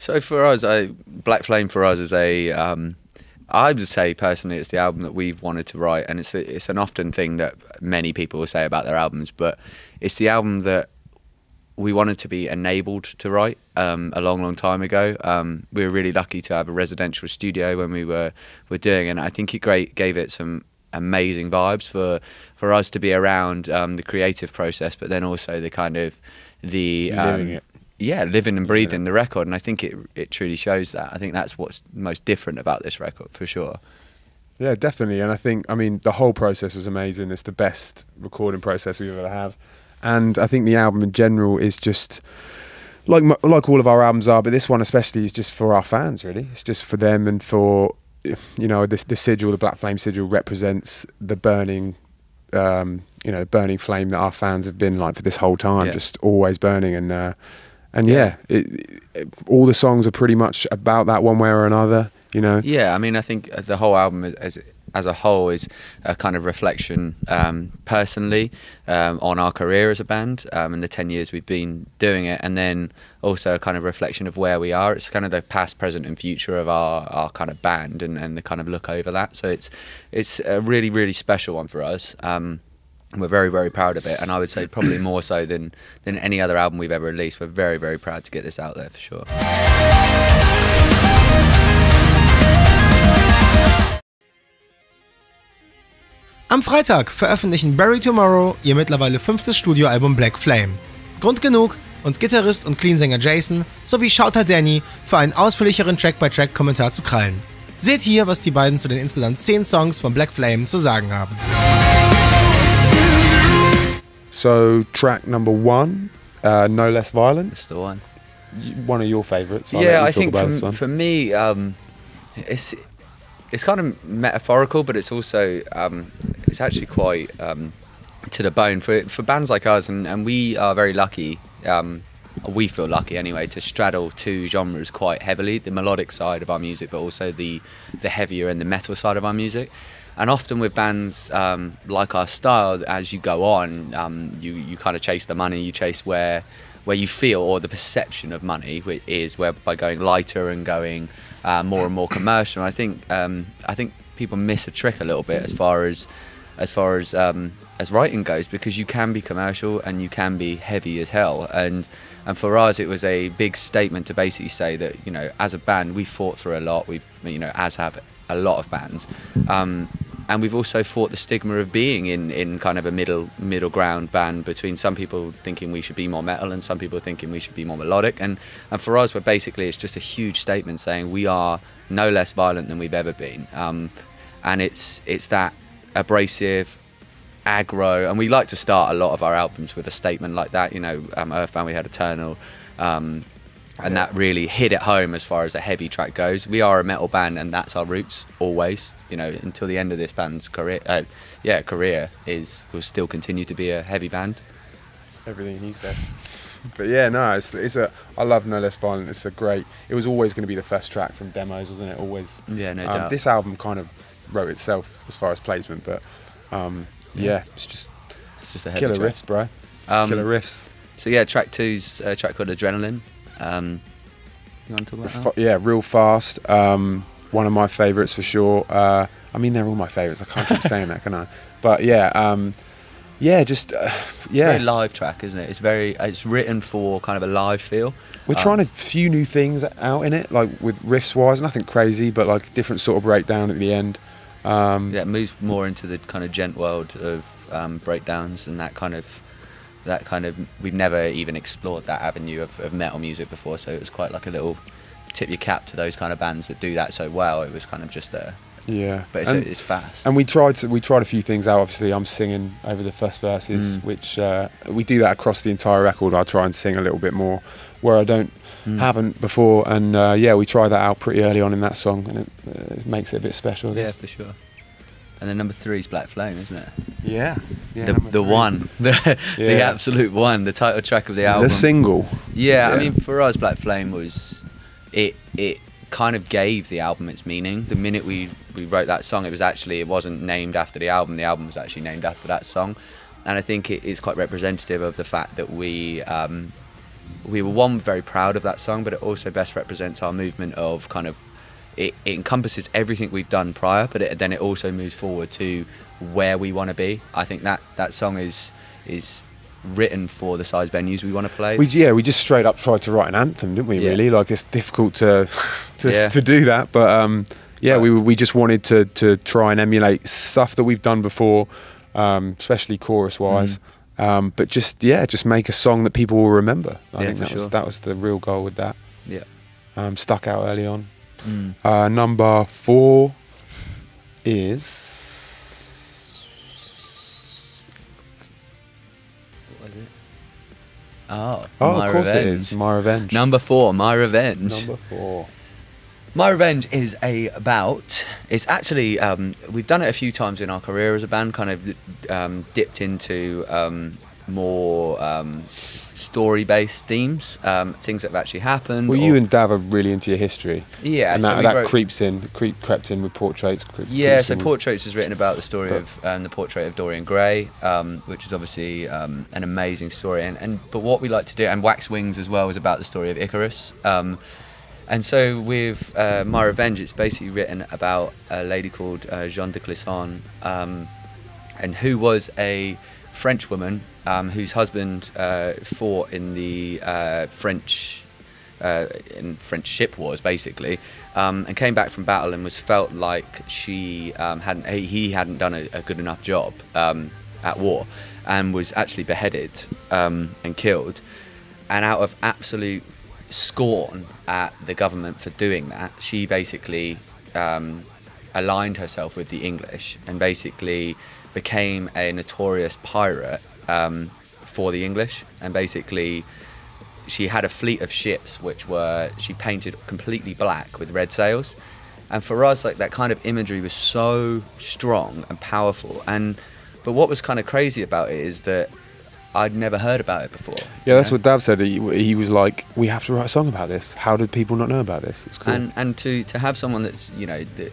So for us, Black Flame for us is I would say personally it's the album that we've wanted to write, and it's an often thing that many people will say about their albums, but it's the album that we wanted to be enabled to write a long time ago. We were really lucky to have a residential studio when we were doing it, and I think it gave it some amazing vibes for us to be around the creative process, but then also the kind of living it. Yeah, living and breathing the record, and I think it truly shows that. I think that's what's most different about this record, for sure. Yeah, definitely, and I mean, the whole process was amazing. It's the best recording process we've ever had, and I think the album in general is just like all of our albums are, but this one especially is just for our fans, really. It's just for them, and for, you know, the sigil, the Black Flame sigil, represents the burning, you know, burning flame that our fans have been like for this whole time, just always burning. And yeah, all the songs are pretty much about that one way or another, you know. Yeah, I mean, I think the whole album as a whole is a kind of reflection, personally, on our career as a band, and the 10 years we've been doing it, and then also a kind of reflection of where we are. It's kind of the past, present and future of our kind of band, and the kind of look over that. So it's a really, really special one for us. We're very, very proud of it, and I would say probably more so than any other album we've ever released. We're very, very proud to get this out there, for sure. Am Freitag veröffentlichen Bury Tomorrow ihr mittlerweile 5. Studioalbum Black Flame. Grund genug, uns Gitarrist und Clean-Sänger Jason sowie Shouter Dani für einen ausführlicheren Track-by-Track-Kommentar zu krallen. Seht hier, was die beiden zu den insgesamt 10 Songs von Black Flame zu sagen haben. So track number 1, No Less Violent. That's the one. One of your favourites. Yeah, I think for me, it's kind of metaphorical, but it's also it's actually quite to the bone for bands like us, and we are very lucky. We feel lucky anyway to straddle two genres quite heavily: the melodic side of our music, but also the heavier and the metal side of our music. And often with bands like our style, as you go on, you kind of chase the money, you chase where you feel, or the perception of money is, where by going lighter and going more and more commercial. I think people miss a trick a little bit as far as writing goes, because you can be commercial and you can be heavy as hell. And for us, it was a big statement to basically say that, you know, as a band, we've fought through a lot. We've, you know, as have a lot of bands. And we've also fought the stigma of being in kind of a middle ground band between some people thinking we should be more metal and some people thinking we should be more melodic. And for us, it's just a huge statement saying we are no less violent than we've ever been. And it's that abrasive, aggro, and we like to start a lot of our albums with a statement like that. You know, Earthbound, we had Eternal. And that really hit it home as far as a heavy track goes. We are a metal band, and that's our roots always. You know, until the end of this band's career, will still continue to be a heavy band. Everything he said. But yeah, no, I love No Less Violent. It's a great. It was always going to be the first track from demos, wasn't it? Always. Yeah, no doubt. This album kind of wrote itself as far as placement, but yeah, it's just a heavy killer track. riffs, bro. Killer riffs. So yeah, track 2's a track called Adrenaline. You want to talk about that? Yeah, real fast. One of my favourites for sure. I mean, they're all my favourites. I can't keep saying that, can I? But yeah, It's a very live track, isn't it? It's written for kind of a live feel. We're trying a few new things out in it, like with riffs wise, nothing crazy, but like different sort of breakdown at the end. Yeah, it moves more into the kind of gent world of breakdowns and that kind of. We've never even explored that avenue of metal music before, so it was quite like a little tip your cap to those kind of bands that do that so well. It was kind of just a but it's fast. And we tried a few things out. Obviously, I'm singing over the first verses, which we do that across the entire record. I try and sing a little bit more where I haven't before, and yeah, we tried that out pretty early on in that song, and it makes it a bit special, I guess. Yeah, for sure. And then number 3 is Black Flame, isn't it? Yeah. The one, the absolute one, the title track of the album. The single. Yeah, I mean, for us, Black Flame was it kind of gave the album its meaning. The minute we wrote that song, it wasn't named after the album. The album was actually named after that song, and I think it is quite representative of the fact that we we were very proud of that song, but it also best represents our movement of kind of, it encompasses everything we've done prior, but then it also moves forward to where we want to be. I think that song is written for the size venues we want to play. We just straight up tried to write an anthem, didn't we? Yeah. Really, like, it's difficult to Yeah. to do that, but we just wanted to try and emulate stuff that we've done before, especially chorus wise. But just make a song that people will remember. I think that was the real goal with that. Yeah. Stuck out early on. Number 4 is. Oh, of course it is. My Revenge. Number 4, My Revenge. Number 4. My Revenge is it's actually, we've done it a few times in our career as a band, kind of dipped into more story-based themes, things that have actually happened. Well, you and Dav are really into your history. Yeah. And so that crept in with Portraits. So Portraits is written about the story of the portrait of Dorian Gray, which is obviously an amazing story. But what we like to do, and Wax Wings as well, is about the story of Icarus. And so with My Revenge, it's basically written about a lady called Jeanne de Clisson, and who was a French woman whose husband fought in the French ship wars, basically, and came back from battle and was felt like he hadn't done a good enough job at war, and was actually beheaded and killed. And out of absolute scorn at the government for doing that, she basically aligned herself with the English and basically became a notorious pirate for the English. And basically she had a fleet of ships which she painted completely black with red sails. And for us, like, that kind of imagery was so strong and powerful. But what was kind of crazy about it is that I'd never heard about it before. Yeah, that's what Dav said. He was like, we have to write a song about this. How did people not know about this? It's cool. And to have someone that's, that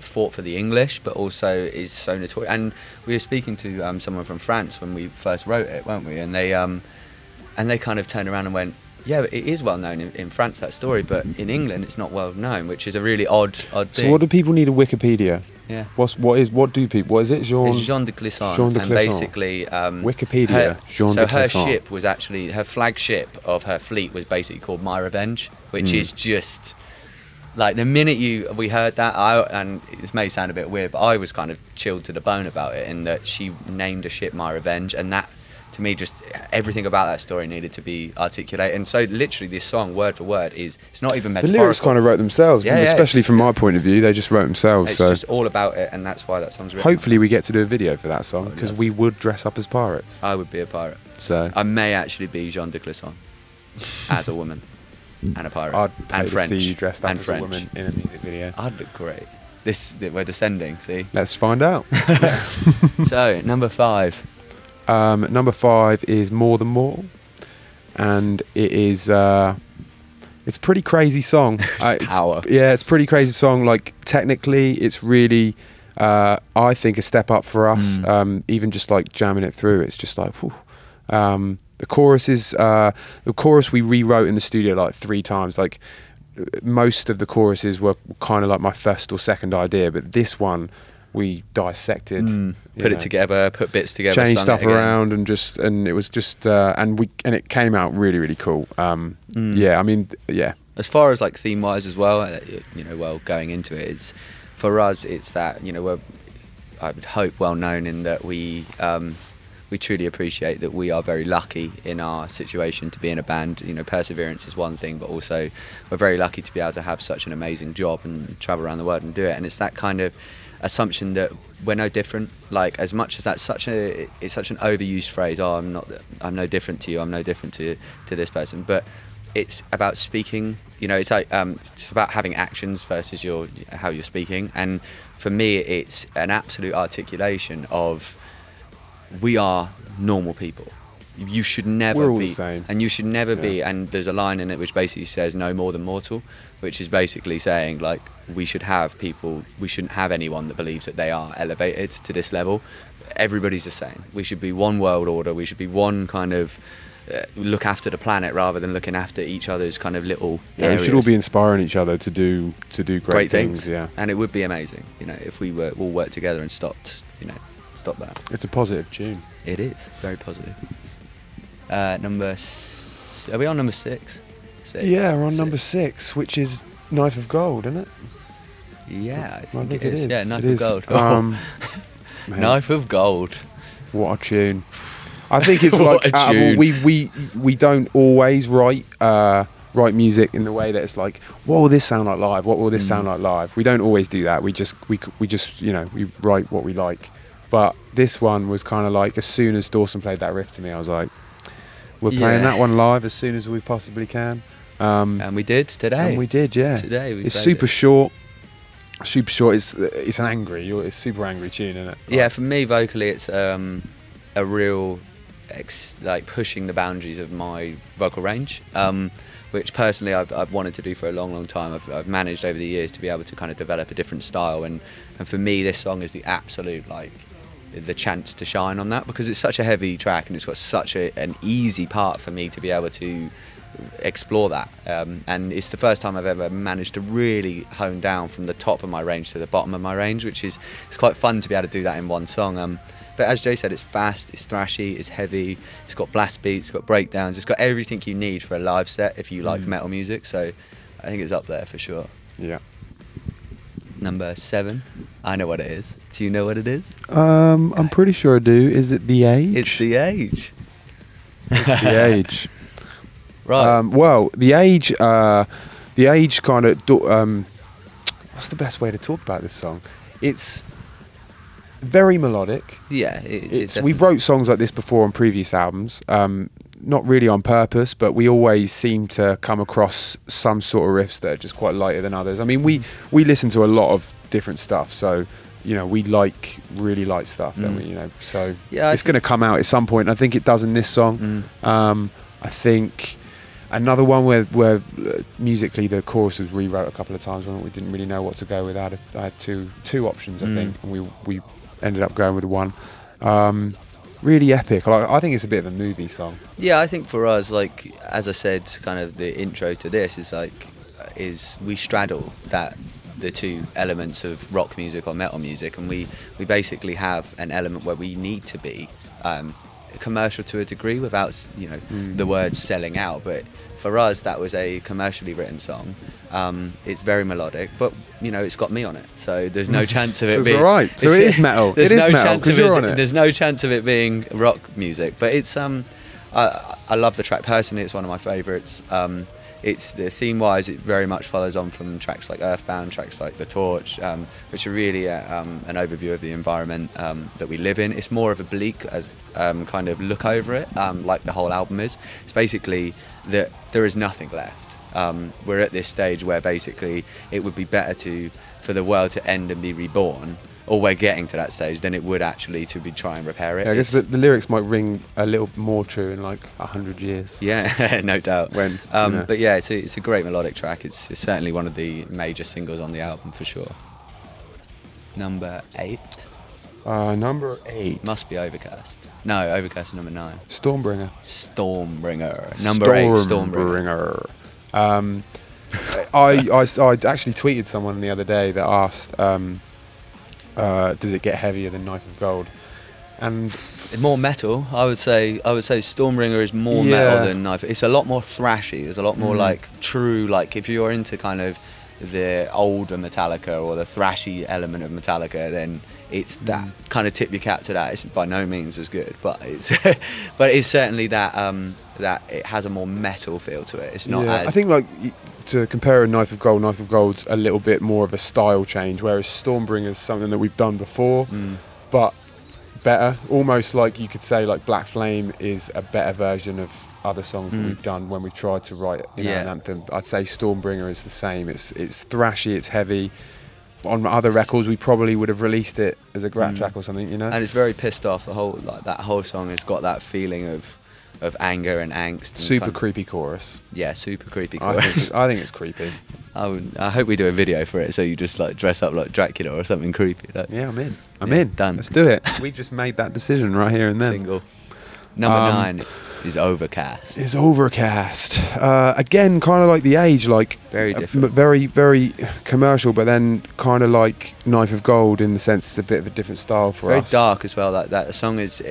fought for the English, but also is so notorious. And we were speaking to someone from France when we first wrote it, weren't we? And they kind of turned around and went, yeah, it is well known in France, that story, but in England it's not well known, which is a really odd thing. So what do people need a Wikipedia? Yeah. What is it? Jeanne de Clisson. Jeanne de and Clisson. basically Wikipedia. Jeanne de Clisson. Her ship was actually, her flagship of her fleet was basically called My Revenge, which is just like, the minute we heard that, and it may sound a bit weird, but I was kind of chilled to the bone about it, in that she named a ship My Revenge, and that, to me, just everything about that story needed to be articulated. And so literally this song, word for word, it's not even metaphorical. The lyrics kind of wrote themselves, especially from my point of view, they just wrote themselves. It's so just all about it, and that's why that song's written. Hopefully we get to do a video for that song, because we would dress up as pirates. I would be a pirate. So I may actually be Jeanne de Clisson as a woman and a pirate. I'd pay and to French see you dressed up and as French. a woman in a music video. I'd look great. We're descending, see? Let's find out. So, number 5. Number 5 is More Than More, and it is it's a pretty crazy song. It's power. It's a pretty crazy song. Like, technically it's really I think a step up for us. Even just like jamming it through, it's just like whew. The chorus we rewrote in the studio like 3 times. Like, most of the choruses were kind of like my first or second idea, but this one we dissected, put it together, put bits together, changed stuff around, and it was just and it came out really, really cool. As far as like theme wise as well, going into it, is for us, it's that, we're, I would hope, well known in that we truly appreciate that we are very lucky in our situation to be in a band. Perseverance is one thing, but also we're very lucky to be able to have such an amazing job and travel around the world and do it. And it's that kind of assumption that we're no different. Like, as much as it's such an overused phrase, I'm no different to you, I'm no different to this person, but it's about speaking. It's like it's about having actions versus how you're speaking. And for me, it's an absolute articulation of, we are normal people. You should never We're all be the same. and you should never be. And there's a line in it which basically says no more than mortal, which is basically saying, like, we shouldn't have anyone that believes that they are elevated to this level. Everybody's the same. We should be one world order. We should be one kind of look after the planet rather than looking after each other's kind of little we should all be inspiring each other to do great things. Yeah, and it would be amazing, you know, if we were all worked together and stop that. It's a positive tune. It is very positive. Are we on number 6? Yeah, we're on number 6, which is Knife of Gold, isn't it? Yeah, I think it is. Yeah, Knife of Gold. Knife of Gold. What a tune! I think it's like we don't always write music in the way that it's like, what will this sound like live? What will this sound like live? We don't always do that. We just you know, we write what we like. But this one was kind of like, as soon as Dawson played that riff to me, I was like, we're playing that one live as soon as we possibly can. And we did today. And we did, yeah. Today it's super short. Super short. It's an angry. It's super angry tune, isn't it? Yeah, for me vocally, it's a real like pushing the boundaries of my vocal range, which personally I've wanted to do for a long time. I've managed over the years to be able to kind of develop a different style, and for me, this song is the absolute like the chance to shine on that, because it's such a heavy track and it's got such an easy part for me to be able to explore that, and it's the first time I've ever managed to really hone down from the top of my range to the bottom of my range, which is, it's quite fun to be able to do that in one song. But as Jay said, it's fast, it's thrashy, it's heavy, it's got blast beats, it's got breakdowns, it's got everything you need for a live set if you like metal music, so I think it's up there for sure. Yeah. Number 7, I know what it is. Do you know what it is? I'm pretty sure I do. Is it The Age? It's The Age. It's The Age. Right. Well, The Age kind of, what's the best way to talk about this song? It's very melodic. Yeah, we've wrote songs like this before on previous albums, not really on purpose, but we always seem to come across some sort of riffs that are just quite lighter than others. I mean, we listen to a lot of different stuff, so you know, we like really light stuff, don't we? You know, so yeah, it's going to come out at some point. I think it does in this song. I think another one where musically the chorus was rewrote a couple of times when we didn't really know what to go with. I had two options, I think, and we ended up going with one. Really epic. I think it's a bit of a movie song. Yeah, I think for us, like as I said, kind of the intro to this is we straddle the two elements of rock music or metal music, and we basically have an element where we need to be commercial to a degree without the words selling out, but for us that was a commercially written song. It's very melodic, but it's got me on it, so there's no chance of it being alright. So it is metal. It is metal because you're on it. There's no chance of it being rock music, but it's I love the track personally. It's one of my favourites. It's the theme-wise, it very much follows on from tracks like Earthbound, tracks like The Torch, which are really an overview of the environment that we live in. It's more of a bleak kind of look over it, like the whole album is. It's basically that there is nothing left. We're at this stage where basically it would be better for the world to end and be reborn, or we're getting to that stage, than it would actually to be try and repair it. Yeah, I guess the lyrics might ring a little more true in like 100 years. Yeah, no doubt. When, but yeah, it's a great melodic track. It's certainly one of the major singles on the album for sure. Number 8. Number 8 must be Overcast. No, Overcast is number 9. Stormbringer. Number 8. Stormbringer. I actually tweeted someone the other day that asked, does it get heavier than Knife of Gold? And more metal, I would say Stormbringer is more metal than Knife. It's a lot more thrashy. There's a lot more like true, like if you're into kind of the older Metallica or the thrashy element of Metallica, then it's that kind of tip your cap to that. It's by no means as good, but it's certainly that that it has a more metal feel to it. It's not. I think like to compare a Knife of Gold's a little bit more of a style change, whereas Stormbringer is something that we've done before, but better. Almost like you could say like Black Flame is a better version of other songs that we've done when we've tried to write an anthem. I'd say Stormbringer is the same. It's thrashy, it's heavy. On other records, we probably would have released it as a grab track or something, And it's very pissed off. That whole song has got that feeling of anger and angst. And super creepy chorus. Yeah, super creepy chorus. I think it's creepy. I hope we do a video for it, so you just like dress up like Dracula or something creepy. Yeah, I'm in. I'm in. Done. Let's do it. We just made that decision right here and then. Single. Number 9 is Overcast. Is Overcast. Again, kind of like The Age, like Very different. very, very commercial, but then kind of like Knife of Gold in the sense it's a bit of a different style for Very us. dark as well. That song is,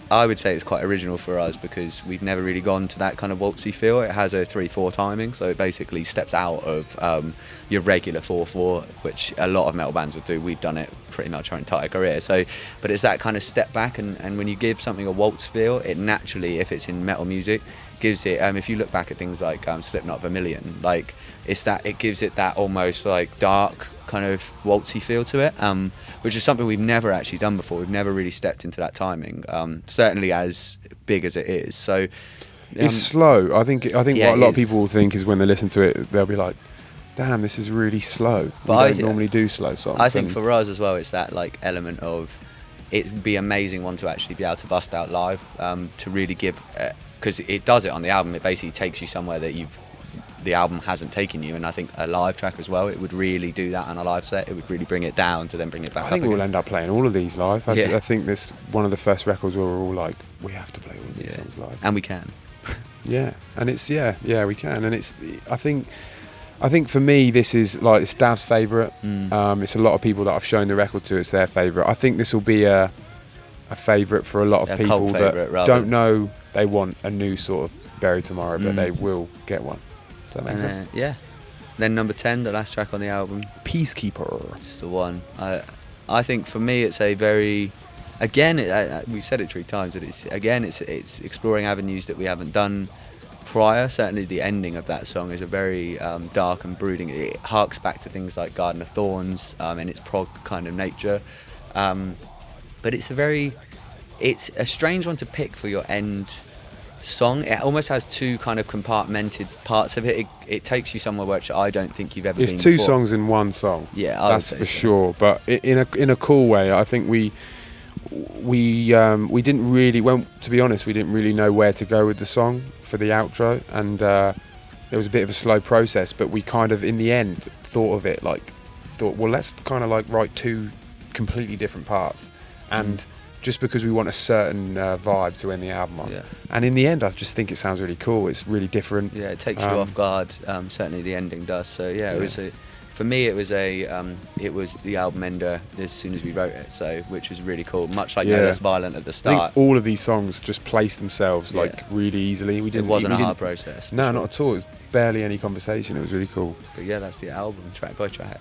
I would say it's quite original for us because we've never really gone to that kind of waltzy feel. It has a 3/4 timing, so it basically steps out of your regular 4/4, which a lot of metal bands would do. We've done it pretty much our entire career. So, but it's that kind of step back, and when you give something a waltz feel, it naturally, if it's in metal music, gives it. If you look back at things like Slipknot, Vermilion, like it gives it that almost like dark kind of waltzy feel to it, which is something we've never actually done before. We've never really stepped into that timing, certainly as big as it is. So it's slow. I think yeah, what a lot of people will think is when they listen to it, they'll be like, "Damn, this is really slow." But we don't normally do slow songs. I think for us as well, it's that like element of it'd be amazing one to actually be able to bust out live, to really give, because it does it on the album. It basically takes you somewhere that the album hasn't taken you, and I think a live track as well, it would really do that on a live set. It would really bring it down to then bring it back up. I think again. we'll end up playing all of these live. I think this one of the first records where we're all like, we have to play all of these songs live, and we can. Yeah, and it's we can, and it's I think for me this is like it's Dav's favourite. It's a lot of people that I've shown the record to. It's their favourite. I think this will be a favourite for a lot of people that don't know they want a new sort of Bury Tomorrow, but they will get one. Does that make sense? Yeah. Then number 10, the last track on the album, Peacekeeper. It's the one. I think for me it's a very, again, we've said it 3 times, but it's exploring avenues that we haven't done prior. Certainly the ending of that song is a very dark and brooding. It harks back to things like Garden of Thorns and its prog kind of nature. But it's a strange one to pick for your end song. It almost has 2 kind of compartmented parts of it. It takes you somewhere which I don't think you've ever been before. It's 2 songs in one song. Yeah, that's for sure. But in a cool way. I think we didn't really, well, to be honest, we didn't really know where to go with the song for the outro, and there was a bit of a slow process. But we kind of, in the end, thought, well, let's kind of like write 2 completely different parts, and just because we want a certain vibe to end the album on. Yeah. And in the end, I just think it sounds really cool. It's really different. Yeah, it takes you off guard. Certainly the ending does. So yeah, it was for me, it was the album ender as soon as we wrote it. So which was really cool. Much like No Less Violent at the start. I think all of these songs just placed themselves like really easily. It wasn't a hard process. No, not at all. It was barely any conversation. It was really cool. But yeah, that's the album, track by track.